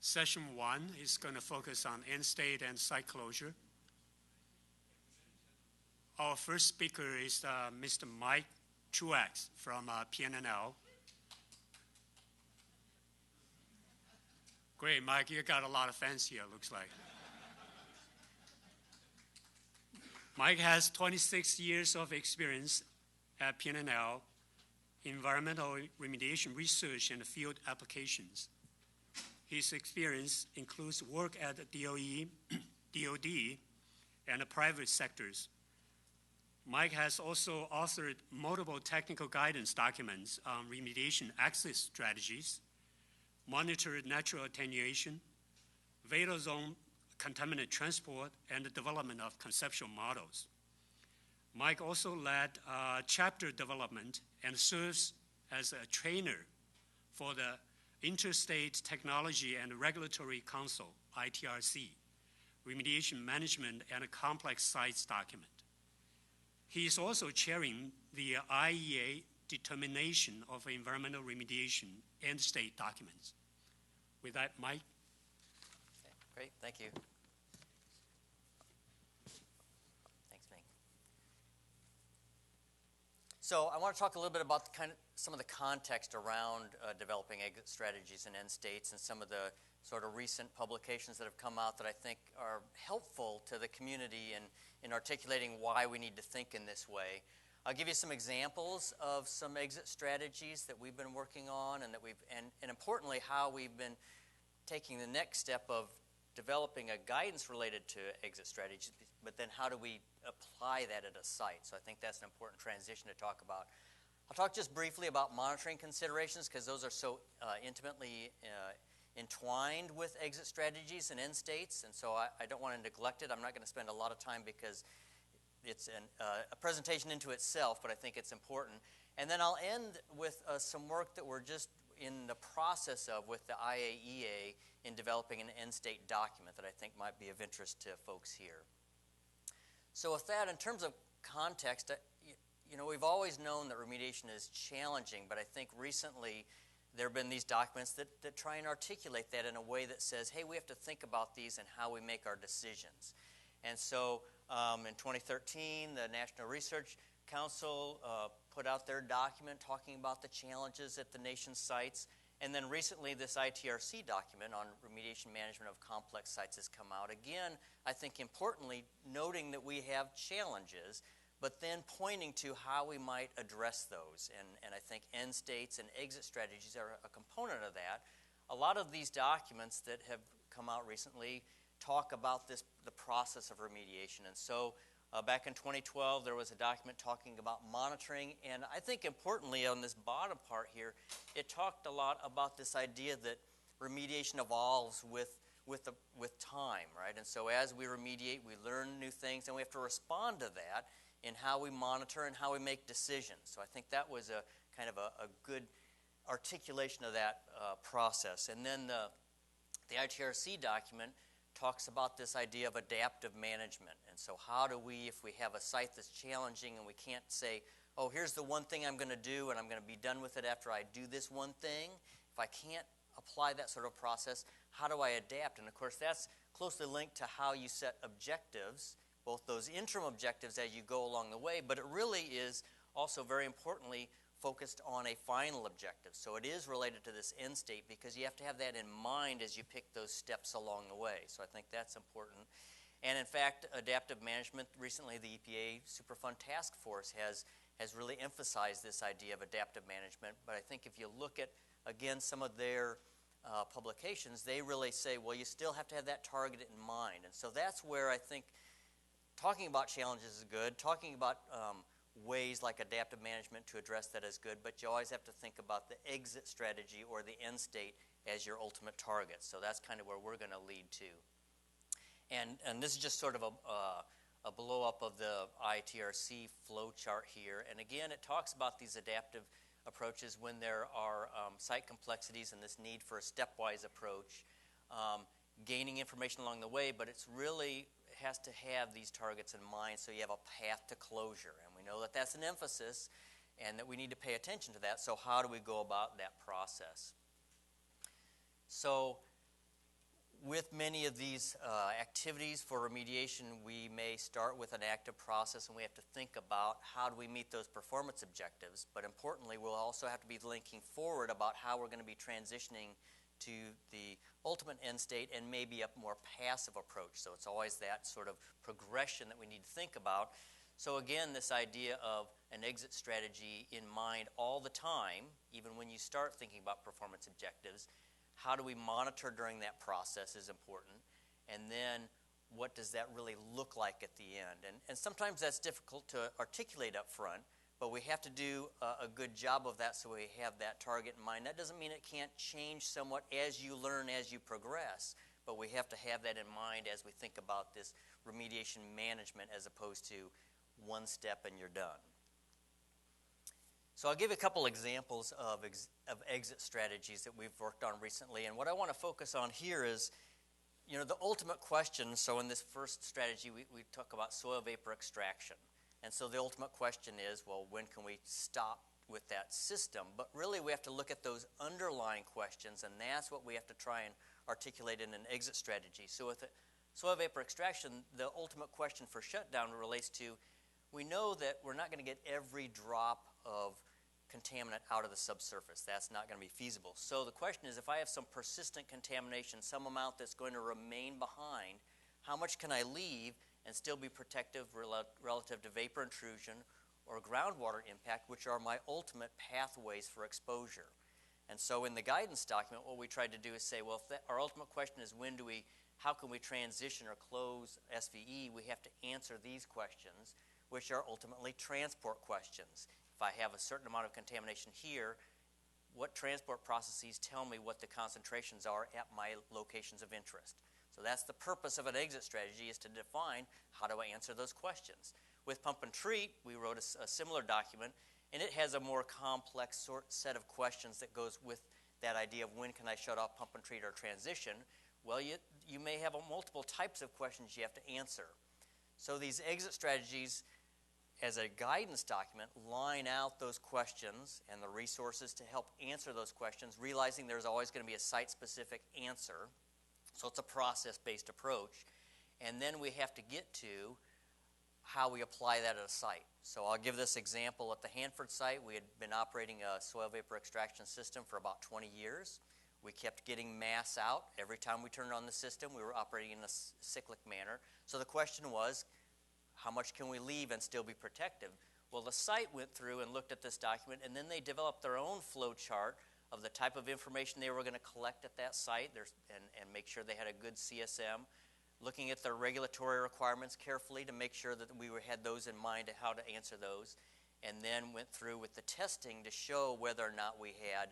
Session 1 is going to focus on end state and site closure. Our first speaker is Mr. Mike Truex from PNNL. Great, Mike, you got a lot of fans here, looks like. Mike has 26 years of experience at PNNL, environmental remediation research and field applications. His experience includes work at the DOE, DOD, and the private sectors. Mike has also authored multiple technical guidance documents on remediation access strategies, monitored natural attenuation, vital zone contaminant transport, and the development of conceptual models. Mike also led chapter development and serves as a trainer for the Interstate Technology and Regulatory Council, ITRC, Remediation Management and Complex Sites document. He is also chairing the IEA Determination of Environmental Remediation End State documents. With that, Mike. Okay, great, thank you. Thanks, Ming. So I want to talk a little bit about some of the context around developing exit strategies and end states and some of the sort of recent publications that have come out that I think are helpful to the community in articulating why we need to think in this way. I'll give you some examples of some exit strategies that we've been working on and that and importantly how we've been taking the next step of developing a guidance related to exit strategies, but then how do we apply that at a site? So I think that's an important transition to talk about. I'll talk just briefly about monitoring considerations because those are so intimately entwined with exit strategies and end states, and so I don't want to neglect it. I'm not going to spend a lot of time because it's a presentation into itself, but I think it's important. And then I'll end with some work that we're just in the process of with the IAEA in developing an end state document that I think might be of interest to folks here. So with that, in terms of context, you know, we've always known that remediation is challenging, but I think recently there have been these documents that try and articulate that in a way that says, hey, we have to think about these and how we make our decisions. And so in 2013, the National Research Council put out their document talking about the challenges at the nation's sites. And then recently, this ITRC document on remediation management of complex sites has come out. Again, I think importantly, noting that we have challenges, but then pointing to how we might address those. And I think end states and exit strategies are a component of that. A lot of these documents that have come out recently talk about the process of remediation. And so back in 2012, there was a document talking about monitoring. And I think importantly on this bottom part here, it talked a lot about this idea that remediation evolves with time, right? And so as we remediate, we learn new things, and we have to respond to that in how we monitor and how we make decisions. So I think that was a kind of a good articulation of that process. And then the ITRC document talks about this idea of adaptive management. And so how do we, if we have a site that's challenging and we can't say, oh, here's the one thing I'm going to do and I'm going to be done with it after I do this one thing. If I can't apply that sort of process, how do I adapt? And of course, that's closely linked to how you set objectives, both those interim objectives as you go along the way, but it really is also very importantly focused on a final objective. So it is related to this end state because you have to have that in mind as you pick those steps along the way. So I think that's important. And in fact, adaptive management, recently the EPA Superfund Task Force has really emphasized this idea of adaptive management. But I think if you look at, again, some of their publications, they really say, well, you still have to have that target in mind. And so that's where I think talking about challenges is good. Talking about ways like adaptive management to address that is good, but you always have to think about the exit strategy or the end state as your ultimate target. So that's kind of where we're going to lead to. And this is just sort of a blow-up of the ITRC flow chart here. And again, it talks about these adaptive approaches when there are site complexities and this need for a stepwise approach, gaining information along the way, but it's really has to have these targets in mind so you have a path to closure. And we know that that's an emphasis and that we need to pay attention to that. So how do we go about that process? So with many of these activities for remediation, we may start with an active process, and we have to think about how do we meet those performance objectives. But importantly, we'll also have to be linking forward about how we're going to be transitioning to the ultimate end state and maybe a more passive approach. So it's always that sort of progression that we need to think about. So again, this idea of an exit strategy in mind all the time, even when you start thinking about performance objectives, how do we monitor during that process is important. And then what does that really look like at the end? And sometimes that's difficult to articulate up front, but we have to do a good job of that so we have that target in mind. That doesn't mean it can't change somewhat as you learn, as you progress, but we have to have that in mind as we think about this remediation management as opposed to one step and you're done. So I'll give you a couple examples of exit strategies that we've worked on recently. And what I want to focus on here is, you know, the ultimate question. So in this first strategy, we talk about soil vapor extraction. And so the ultimate question is, well, when can we stop with that system? But really we have to look at those underlying questions, and that's what we have to try and articulate in an exit strategy. So with soil vapor extraction, the ultimate question for shutdown relates to, we know that we're not going to get every drop of contaminant out of the subsurface. That's not going to be feasible. So the question is, if I have some persistent contamination, some amount that's going to remain behind, how much can I leave and still be protective relative to vapor intrusion or groundwater impact, which are my ultimate pathways for exposure? And so in the guidance document, what we tried to do is say, well, if our ultimate question is how can we transition or close SVE, we have to answer these questions, which are ultimately transport questions. If I have a certain amount of contamination here, what transport processes tell me what the concentrations are at my locations of interest? So that's the purpose of an exit strategy, is to define how do I answer those questions. With pump and treat, we wrote a similar document, and it has a more complex set of questions that goes with that idea of when can I shut off pump and treat or transition. Well, you may have multiple types of questions you have to answer. So these exit strategies, as a guidance document, line out those questions and the resources to help answer those questions, realizing there's always going to be a site-specific answer. So it's a process-based approach. And then we have to get to how we apply that at a site. So I'll give this example. At the Hanford site, we had been operating a soil vapor extraction system for about 20 years. We kept getting mass out. Every time we turned on the system, we were operating in a cyclic manner. So the question was, how much can we leave and still be protective? Well, the site went through and looked at this document, and then they developed their own flow chart of the type of information they were going to collect at that site and make sure they had a good CSM, looking at their regulatory requirements carefully to make sure that we had those in mind and how to answer those, and then went through with the testing to show whether or not we had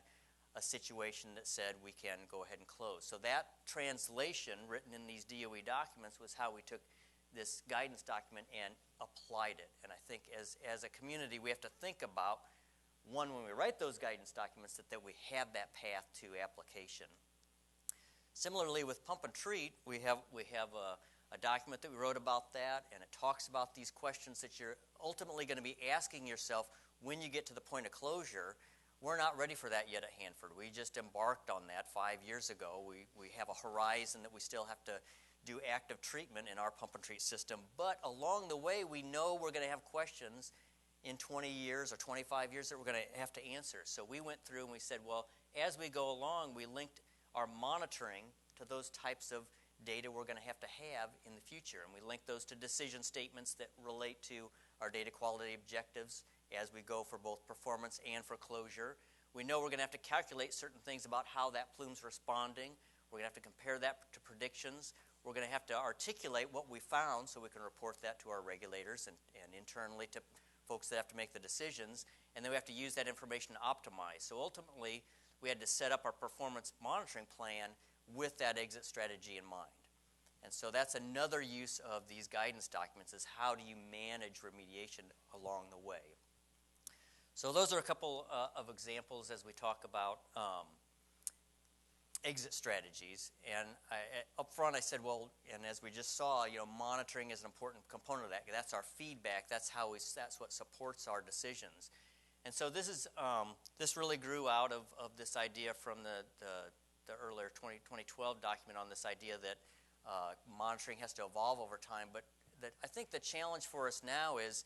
a situation that said we can go ahead and close. So that translation written in these DOE documents was how we took this guidance document and applied it. And I think as a community, we have to think about, one, when we write those guidance documents, that we have that path to application. Similarly, with pump and treat, we have a document that we wrote about that, and it talks about these questions that you're ultimately going to be asking yourself when you get to the point of closure. We're not ready for that yet at Hanford. We just embarked on that 5 years ago. We have a horizon that we still have to do active treatment in our pump and treat system. But along the way, we know we're going to have questions in 20 years or 25 years that we're going to have to answer. So we went through and we said, well, as we go along, we linked our monitoring to those types of data we're going to have in the future. And we linked those to decision statements that relate to our data quality objectives as we go for both performance and for closure. We know we're going to have to calculate certain things about how that plume's responding. We're going to have to compare that to predictions. We're going to have to articulate what we found so we can report that to our regulators and internally to folks that have to make the decisions. And then we have to use that information to optimize. So ultimately, we had to set up our performance monitoring plan with that exit strategy in mind. And so that's another use of these guidance documents, is how do you manage remediation along the way. So those are a couple of examples as we talk about exit strategies. And up front I said, well, and as we just saw, monitoring is an important component of that. That's our feedback. That's what supports our decisions. And so this really grew out of this idea from the the earlier 2012 document on this idea that monitoring has to evolve over time, but that I think the challenge for us now is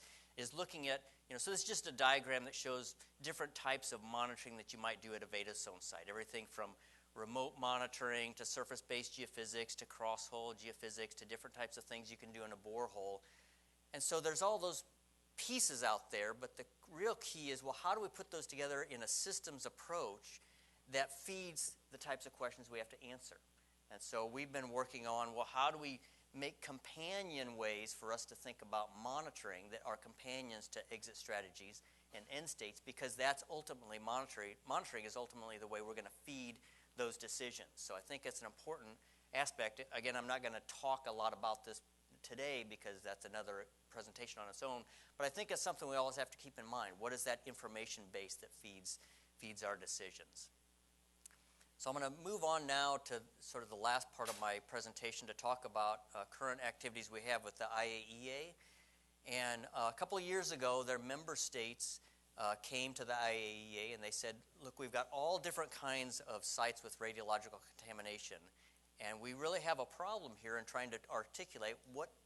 looking at, so this is just a diagram that shows different types of monitoring that you might do at a Veda zone site. Everything from remote monitoring to surface-based geophysics to cross-hole geophysics to different types of things you can do in a borehole. And so there's all those pieces out there, but the real key is, well, how do we put those together in a systems approach that feeds the types of questions we have to answer? And so we've been working on, well, how do we make companion ways for us to think about monitoring that are companions to exit strategies and end states, because that's ultimately monitoring is ultimately the way we're going to feed those decisions. So I think it's an important aspect. Again, I'm not going to talk a lot about this today because that's another presentation on its own, but I think it's something we always have to keep in mind. What is that information base that feeds our decisions? So I'm going to move on now to sort of the last part of my presentation to talk about current activities we have with the IAEA. And a couple of years ago, their member states came to the IAEA and they said, look, we've got all different kinds of sites with radiological contamination, and we really have a problem here in trying to articulate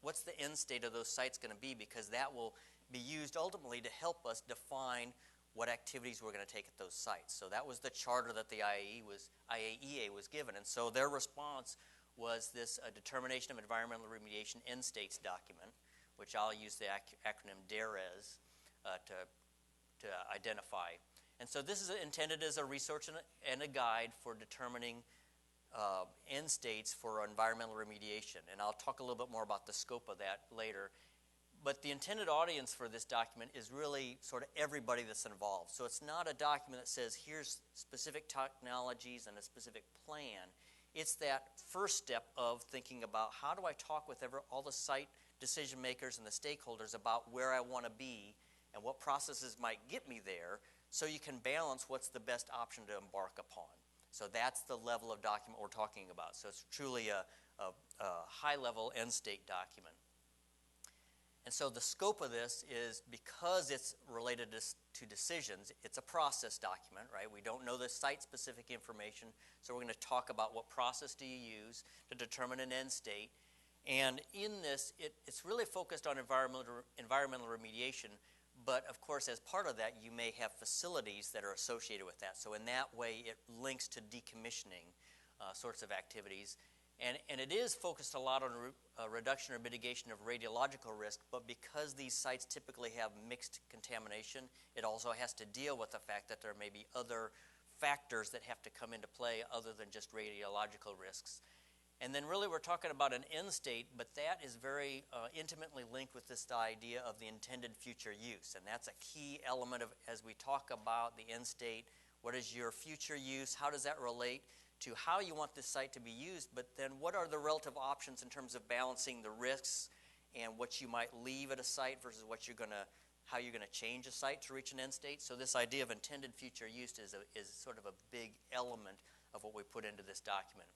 what's the end state of those sites going to be, because that will be used ultimately to help us define what activities we're going to take at those sites. So that was the charter that the IAEA was given. And so their response was this determination of environmental remediation end states document, which I'll use the acronym DERES to identify. And so this is intended as a resource and a guide for determining end states for environmental remediation. And I'll talk a little bit more about the scope of that later. But the intended audience for this document is really sort of everybody that's involved. So it's not a document that says here's specific technologies and a specific plan. It's that first step of thinking about how do I talk with all the site decision makers and the stakeholders about where I want to be and what processes might get me there, so you can balance what's the best option to embark upon. So that's the level of document we're talking about. So it's truly a high-level end state document. And so the scope of this is, because it's related to decisions, it's a process document, right? We don't know the site-specific information, so we're going to talk about what process do you use to determine an end state. And in this, it's really focused on environmental remediation, but of course, as part of that, you may have facilities that are associated with that. So in that way, it links to decommissioning sorts of activities. And it is focused a lot on reduction or mitigation of radiological risk, but because these sites typically have mixed contamination, it also has to deal with the fact that there may be other factors that have to come into play other than just radiological risks. And then really we're talking about an end state, but that is very intimately linked with this idea of the intended future use. And that's a key element of, as we talk about the end state, what is your future use, how does that relate to how you want this site to be used, but then what are the relative options in terms of balancing the risks and what you might leave at a site versus how you're going to change a site to reach an end state. So this idea of intended future use is sort of a big element of what we put into this document.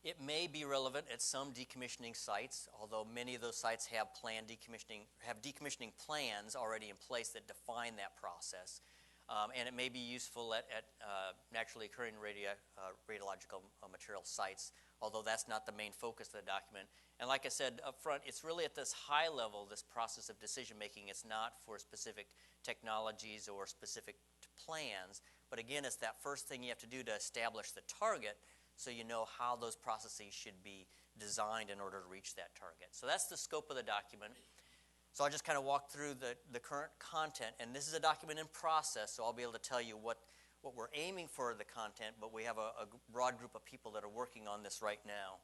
It may be relevant at some decommissioning sites, although many of those sites have decommissioning plans already in place that define that process. And it may be useful at naturally occurring radiological material sites, although that's not the main focus of the document. And like I said up front, it's really at this high level, this process of decision making. It's not for specific technologies or specific plans, but again, it's that first thing you have to do to establish the target so you know how those processes should be designed in order to reach that target. So that's the scope of the document. So I'll just kind of walk through the current content, and this is a document in process, so I'll be able to tell you what we're aiming for the content, but we have a broad group of people that are working on this right now.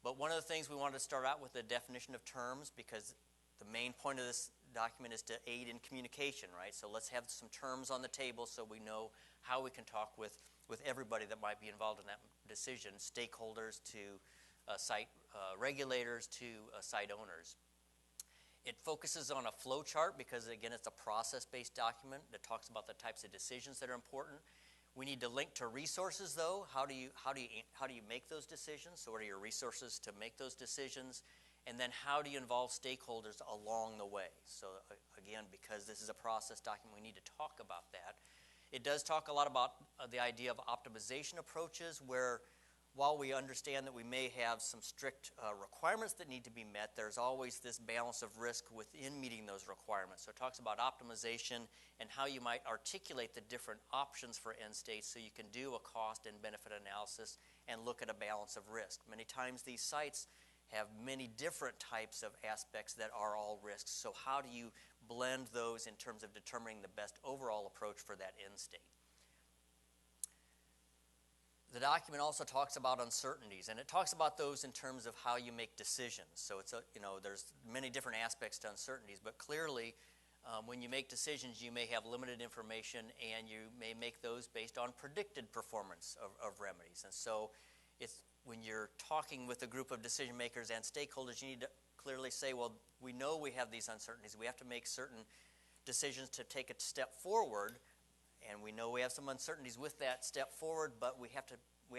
But one of the things we wanted to start out with the definition of terms, because the main point of this document is to aid in communication, right? So let's have some terms on the table so we know how we can talk with everybody that might be involved in that decision, stakeholders to site regulators to site owners. It focuses on a flow chart because, again, it's a process-based document that talks about the types of decisions that are important. We need to link to resources, though. How do you make those decisions? So what are your resources to make those decisions? And then how do you involve stakeholders along the way? So again, because this is a process document, we need to talk about that. It does talk a lot about the idea of optimization approaches, where while we understand that we may have some strict requirements that need to be met, there's always this balance of risk within meeting those requirements. So it talks about optimization and how you might articulate the different options for end states so you can do a cost and benefit analysis and look at a balance of risk. Many times these sites have many different types of aspects that are all risks. So how do you blend those in terms of determining the best overall approach for that end state? The document also talks about uncertainties, and it talks about those in terms of how you make decisions. So it's there's many different aspects to uncertainties, but clearly when you make decisions, you may have limited information, and you may make those based on predicted performance of remedies. And so when you're talking with a group of decision makers and stakeholders, you need to clearly say, well, we know we have these uncertainties. We have to make certain decisions to take a step forward. And we know we have some uncertainties with that step forward, but we have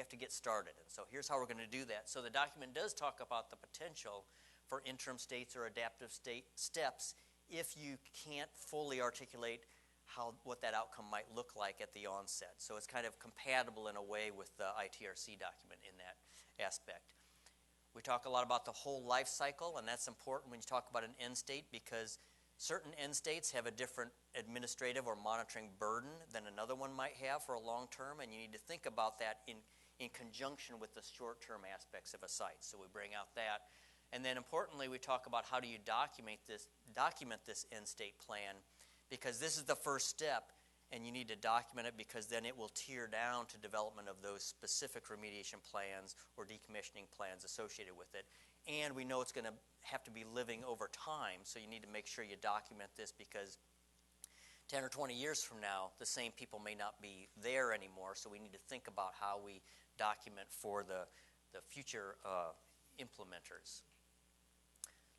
to get started. And so here's how we're going to do that. So the document does talk about the potential for interim states or adaptive state steps if you can't fully articulate what that outcome might look like at the onset. So it's kind of compatible in a way with the ITRC document in that aspect. We talk a lot about the whole life cycle, and that's important when you talk about an end state, because certain end states have a different administrative or monitoring burden than another one might have for a long term, and you need to think about that in conjunction with the short-term aspects of a site. So we bring out that. And then importantly, we talk about how do you document this end state plan, because this is the first step, and you need to document it because then it will tier down to development of those specific remediation plans or decommissioning plans associated with it. And we know it's going to have to be living over time, so you need to make sure you document this, because 10 or 20 years from now, the same people may not be there anymore, so we need to think about how we document for the future implementers.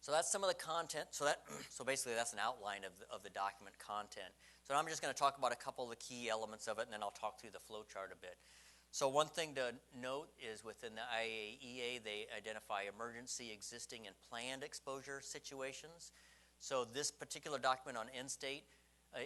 So that's some of the content. So basically that's an outline of the document content. So I'm just going to talk about a couple of the key elements of it, and then I'll talk through the flow chart a bit. So one thing to note is within the IAEA, they identify emergency, existing, and planned exposure situations. So this particular document on end state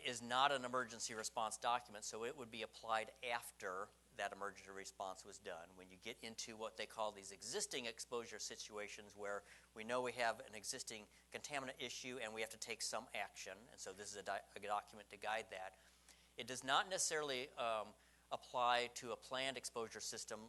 is not an emergency response document, so it would be applied after that emergency response was done. When you get into what they call these existing exposure situations, where we know we have an existing contaminant issue and we have to take some action, and so this is a document to guide that. It does not necessarily apply to a planned exposure system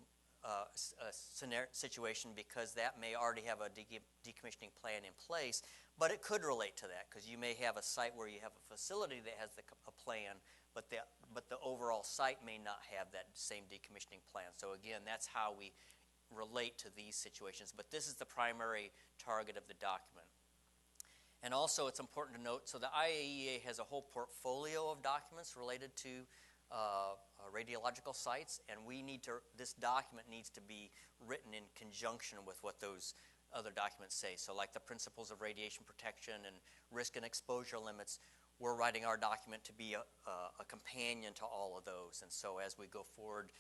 situation, because that may already have a decommissioning plan in place, but it could relate to that, because you may have a site where you have a facility that has a plan, but the overall site may not have that same decommissioning plan. So again, that's how we relate to these situations, but this is the primary target of the document. And also it's important to note, so the IAEA has a whole portfolio of documents related to radiological sites, and this document needs to be written in conjunction with what those other documents say. So like the principles of radiation protection and risk and exposure limits, we're writing our document to be a companion to all of those. And so as we go forward,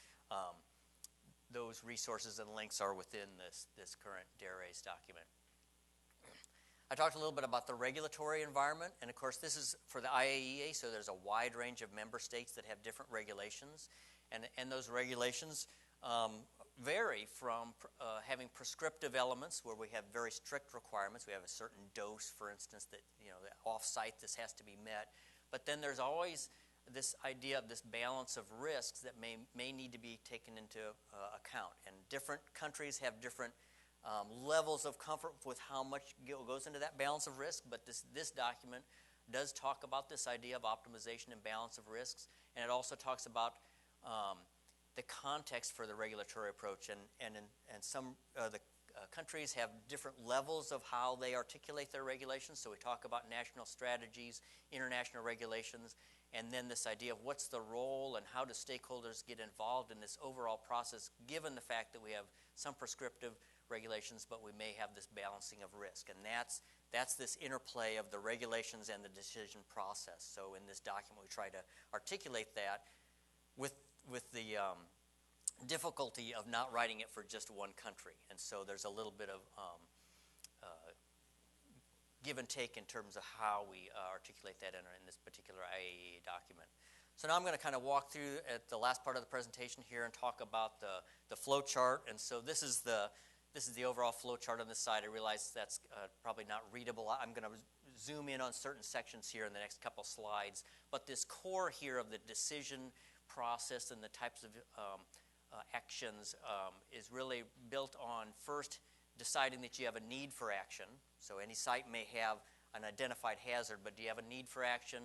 those resources and links are within this current PNRA's document. I talked a little bit about the regulatory environment, and of course this is for the IAEA, so there's a wide range of member states that have different regulations, and those regulations vary from having prescriptive elements where we have very strict requirements. We have a certain dose, for instance, that off-site this has to be met, but then there's always this idea of this balance of risks that may need to be taken into account, and different countries have different levels of comfort with how much goes into that balance of risk, but this document does talk about this idea of optimization and balance of risks, and it also talks about the context for the regulatory approach, and some the countries have different levels of how they articulate their regulations. So we talk about national strategies, international regulations, and then this idea of what's the role and how do stakeholders get involved in this overall process, given the fact that we have some prescriptive regulations, but we may have this balancing of risk. And that's this interplay of the regulations and the decision process. So in this document, we try to articulate that with the difficulty of not writing it for just one country. And so there's a little bit of give and take in terms of how we articulate that in this particular IAEA document. So now I'm going to kind of walk through at the last part of the presentation here and talk about the flow chart. And so this is the overall flow chart on this side. I realize that's probably not readable. I'm going to zoom in on certain sections here in the next couple slides. But this core here of the decision process and the types of actions is really built on first deciding that you have a need for action. So any site may have an identified hazard, but do you have a need for action?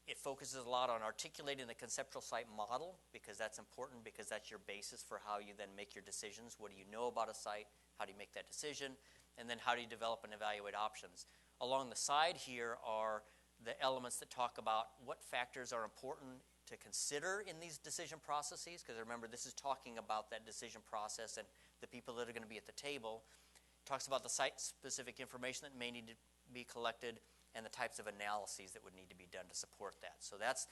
It focuses a lot on articulating the conceptual site model, because that's important, because that's your basis for how you then make your decisions. What do you know about a site? How do you make that decision? And then how do you develop and evaluate options? Along the side here are the elements that talk about what factors are important to consider in these decision processes, because remember, this is talking about that decision process and the people that are going to be at the table. It talks about the site-specific information that may need to be collected, and the types of analyses that would need to be done to support that. So that's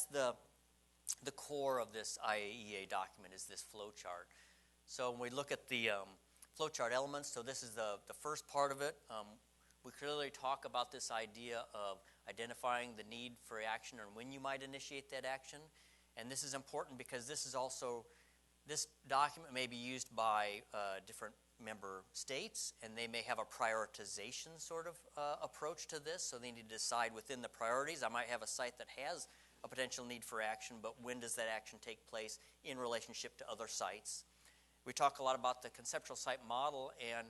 the core of this IAEA document, is this flow chart. So when we look at the flow chart elements, so this is the first part of it. We clearly talk about this idea of identifying the need for action and when you might initiate that action. And this is important because this document may be used by different member states, and they may have a prioritization sort of approach to this, so they need to decide within the priorities. I might have a site that has a potential need for action, but when does that action take place in relationship to other sites? We talk a lot about the conceptual site model and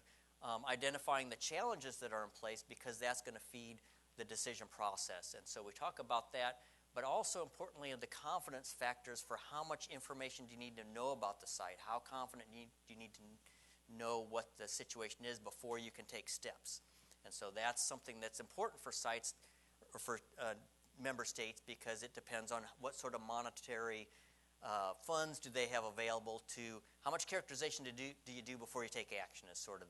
identifying the challenges that are in place, because that's going to feed the decision process. And so we talk about that, but also importantly the confidence factors for how much information do you need to know about the site, how confident do you need to know what the situation is before you can take steps. And so that's something that's important for sites or for member states, because it depends on what sort of monetary funds do they have available to, how much characterization do you do before you take action is sort of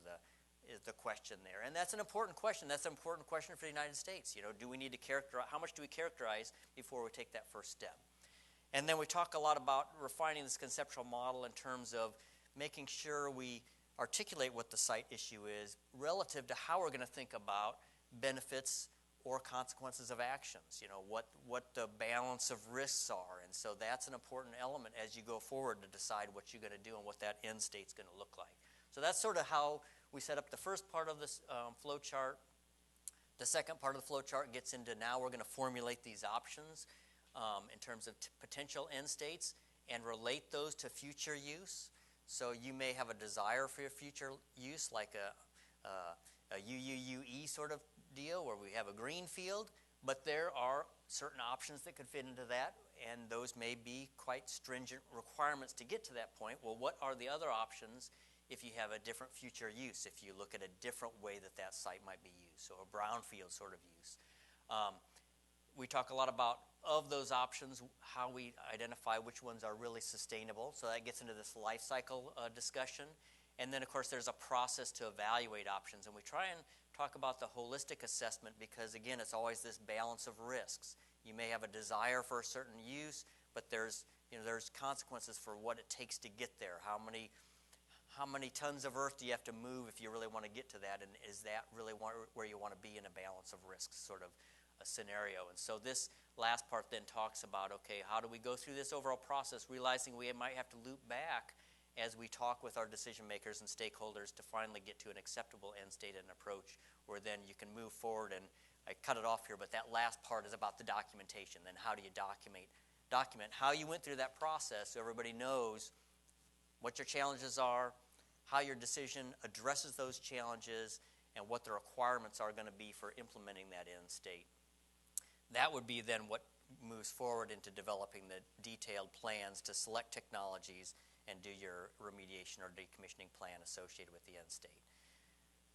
the question there. And that's an important question. That's an important question for the United States. You know, do we need to characterize, how much do we characterize before we take that first step? And then we talk a lot about refining this conceptual model in terms of making sure we articulate what the site issue is relative to how we're going to think about benefits or consequences of actions. You know, what the balance of risks are. And so that's an important element as you go forward to decide what you're going to do and what that end state's going to look like. So that's sort of how we set up the first part of this flow chart. The second part of the flow chart gets into, now we're going to formulate these options in terms of potential end states and relate those to future use. So you may have a desire for your future use, like a UUUE sort of deal where we have a green field, but there are certain options that could fit into that, and those may be quite stringent requirements to get to that point. Well, what are the other options if you have a different future use, if you look at a different way that site might be used, so a brownfield sort of use. We talk a lot about, of those options, how we identify which ones are really sustainable. So that gets into this life cycle discussion. And then, of course, there's a process to evaluate options. And we try and talk about the holistic assessment because, again, it's always this balance of risks. You may have a desire for a certain use, but there's consequences for what it takes to get there. How many tons of earth do you have to move if you really want to get to that? And is that really where you want to be in a balance of risks sort of a scenario? And so this last part then talks about, okay, how do we go through this overall process, realizing we might have to loop back as we talk with our decision makers and stakeholders to finally get to an acceptable end state and approach where then you can move forward. And I cut it off here, but that last part is about the documentation. Then how do you document how you went through that process so everybody knows what your challenges are, how your decision addresses those challenges, and what the requirements are going to be for implementing that end state. That would be then what moves forward into developing the detailed plans to select technologies and do your remediation or decommissioning plan associated with the end state.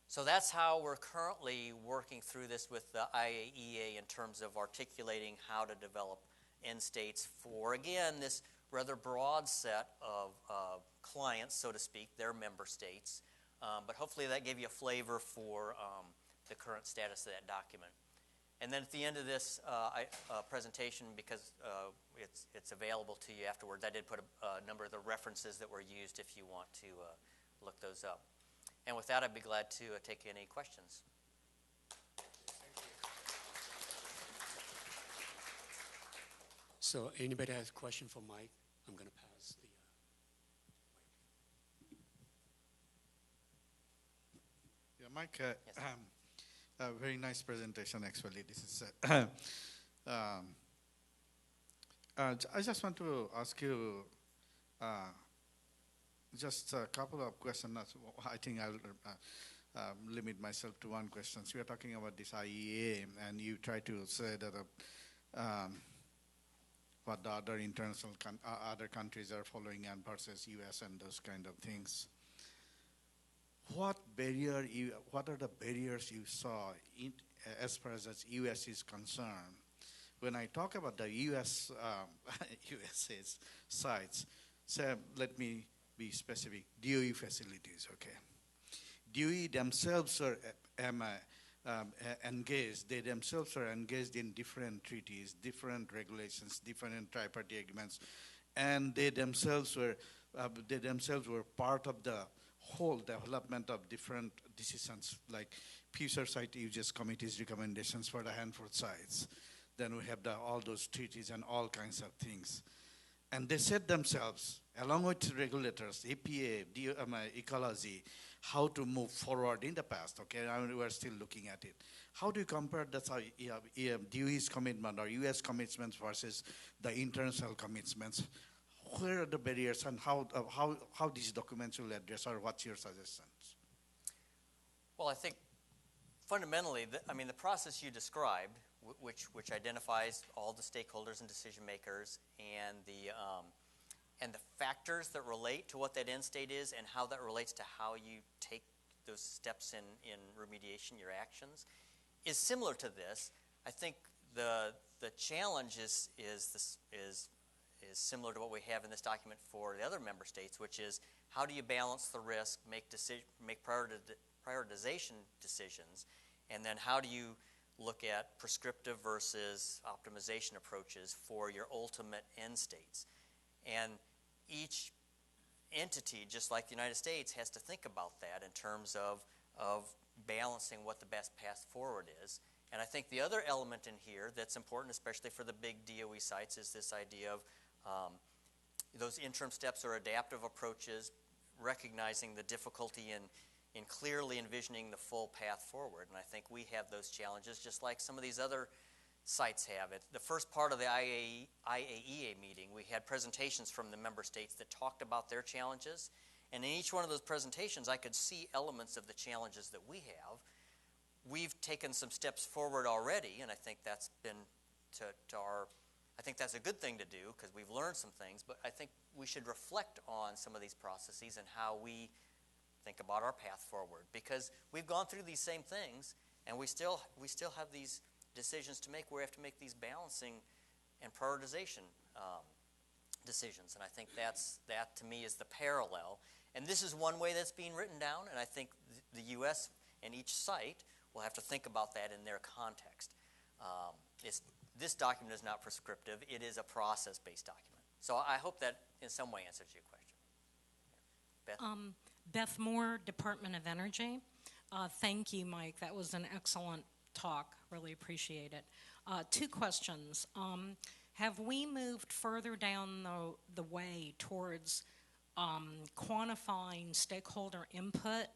So that's how we're currently working through this with the IAEA in terms of articulating how to develop end states for, again, this rather broad set of clients, so to speak, their member states. But hopefully that gave you a flavor for the current status of that document. And then at the end of this presentation, because it's available to you afterwards, I did put a number of the references that were used if you want to look those up. And with that, I'd be glad to take any questions. So anybody has a question for Mike? I'm going to pass the Yeah, Mike, Yes. very nice presentation, actually. This is, I just want to ask you just a couple of questions. I think I'll limit myself to one question. So we are talking about this IEA, and you try to say that what the other international other countries are following and versus U.S. and those kind of things. What are the barriers you saw as far as U.S. is concerned? When I talk about the U.S. US's sites, so let me be specific. DOE facilities, okay. DOE themselves are engaged. They themselves are engaged in different treaties, different regulations, different tripartite agreements, and they themselves were part of the whole development of different decisions, like future site usage committee's recommendations for the Hanford sites. Then we have all those treaties and all kinds of things. And they said themselves, along with regulators, EPA, ecology, how to move forward in the past, okay? I mean, we're still looking at it. How do you compare DOE's commitment or U.S. commitments versus the international commitments? Where are the barriers and how these documents will address, or what's your suggestions? Well, I think fundamentally, the process you described, which identifies all the stakeholders and decision makers and the factors that relate to what that end state is and how that relates to how you take those steps in remediation, your actions, is similar to this. I think the challenge is similar to what we have in this document for the other member states, which is how do you balance the risk, make prioritization decisions, and then how do you look at prescriptive versus optimization approaches for your ultimate end states. And each entity, just like the United States, has to think about that in terms of balancing what the best path forward is. And I think the other element in here that's important, especially for the big DOE sites, is this idea of those interim steps or adaptive approaches, recognizing the difficulty in clearly envisioning the full path forward. And I think we have those challenges just like some of these other sites have it. The first part of the IAEA meeting, we had presentations from the member states that talked about their challenges. And in each one of those presentations, I could see elements of the challenges that we have. We've taken some steps forward already, and I think that's been I think that's a good thing to do because we've learned some things, but I think we should reflect on some of these processes and how we think about our path forward, because we've gone through these same things and we still have these decisions to make where we have to make these balancing and prioritization decisions. And I think that to me is the parallel. And this is one way that's being written down, and I think the U.S. and each site will have to think about that in their context. This document is not prescriptive. It is a process-based document. So I hope that in some way answers your question. Beth? Beth Moore, Department of Energy. Thank you, Mike. That was an excellent talk. Really appreciate it. Two questions. Have we moved further down the way towards quantifying stakeholder input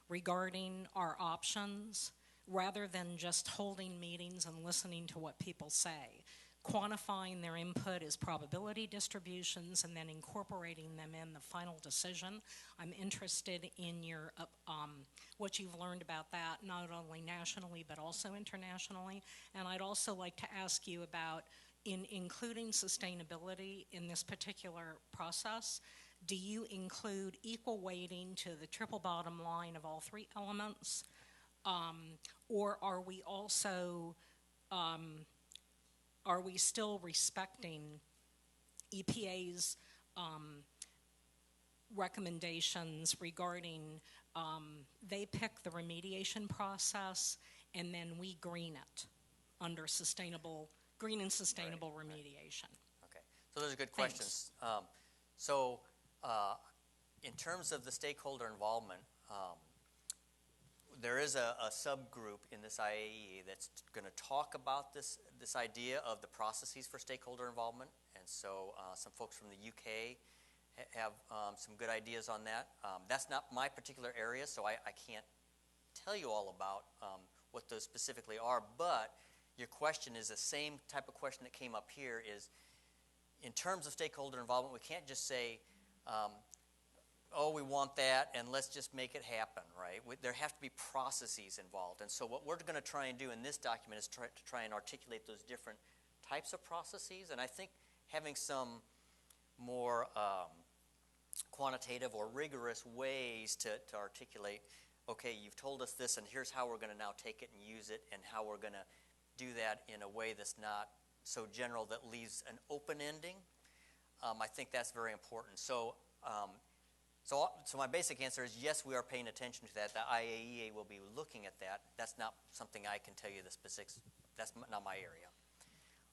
regarding our options, rather than just holding meetings and listening to what people say? Quantifying their input as probability distributions and then incorporating them in the final decision. I'm interested in your what you've learned about that, not only nationally but also internationally. And I'd also like to ask you about, in including sustainability in this particular process, do you include equal weighting to the triple bottom line of all three elements? Or are we also, are we still respecting EPA's recommendations regarding they pick the remediation process and then we green it under green and sustainable remediation? Okay, so those are good questions. In terms of the stakeholder involvement, there is a subgroup in this IAEA that's going to talk about this idea of the processes for stakeholder involvement, so some folks from the UK have some good ideas on that. That's not my particular area, so I can't tell you all about what those specifically are, but your question is the same type of question that came up here is, in terms of stakeholder involvement, we can't just say, oh, we want that, and let's just make it happen, right? There have to be processes involved. And so what we're going to try and do in this document is try and articulate those different types of processes. And I think having some more quantitative or rigorous ways to articulate, okay, you've told us this, and here's how we're going to now take it and use it, and how we're going to do that in a way that's not so general that leaves an open ending. I think that's very important. So my basic answer is yes, we are paying attention to that. The IAEA will be looking at that. That's not something I can tell you the specifics. That's not my area.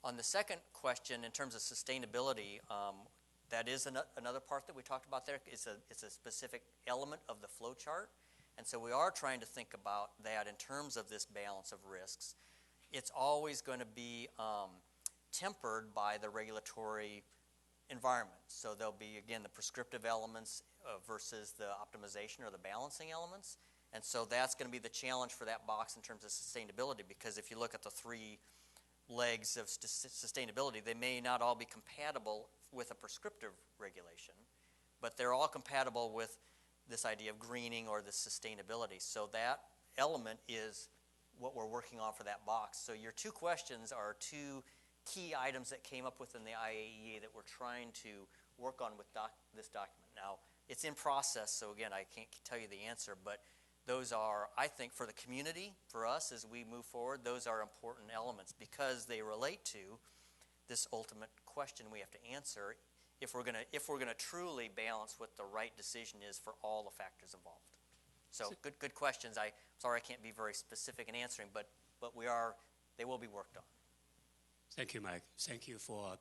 On the second question, in terms of sustainability, that is another part that we talked about there. It's a specific element of the flow chart. And so we are trying to think about that in terms of this balance of risks. It's always going to be tempered by the regulatory environment. So there'll be, again, the prescriptive elements versus the optimization or the balancing elements. And so that's going to be the challenge for that box in terms of sustainability, because if you look at the three legs of sustainability, they may not all be compatible with a prescriptive regulation, but they're all compatible with this idea of greening or the sustainability. So that element is what we're working on for that box. So your two questions are two key items that came up within the IAEA that we're trying to work on with this document. Now, it's in process, so again, I can't tell you the answer, but those are, I think, for the community, for us as we move forward, those are important elements because they relate to this ultimate question we have to answer if we're going to truly balance what the right decision is for all the factors involved. So good questions. I'm sorry I can't be very specific in answering, but they will be worked on. Thank you, Mike. Thank you for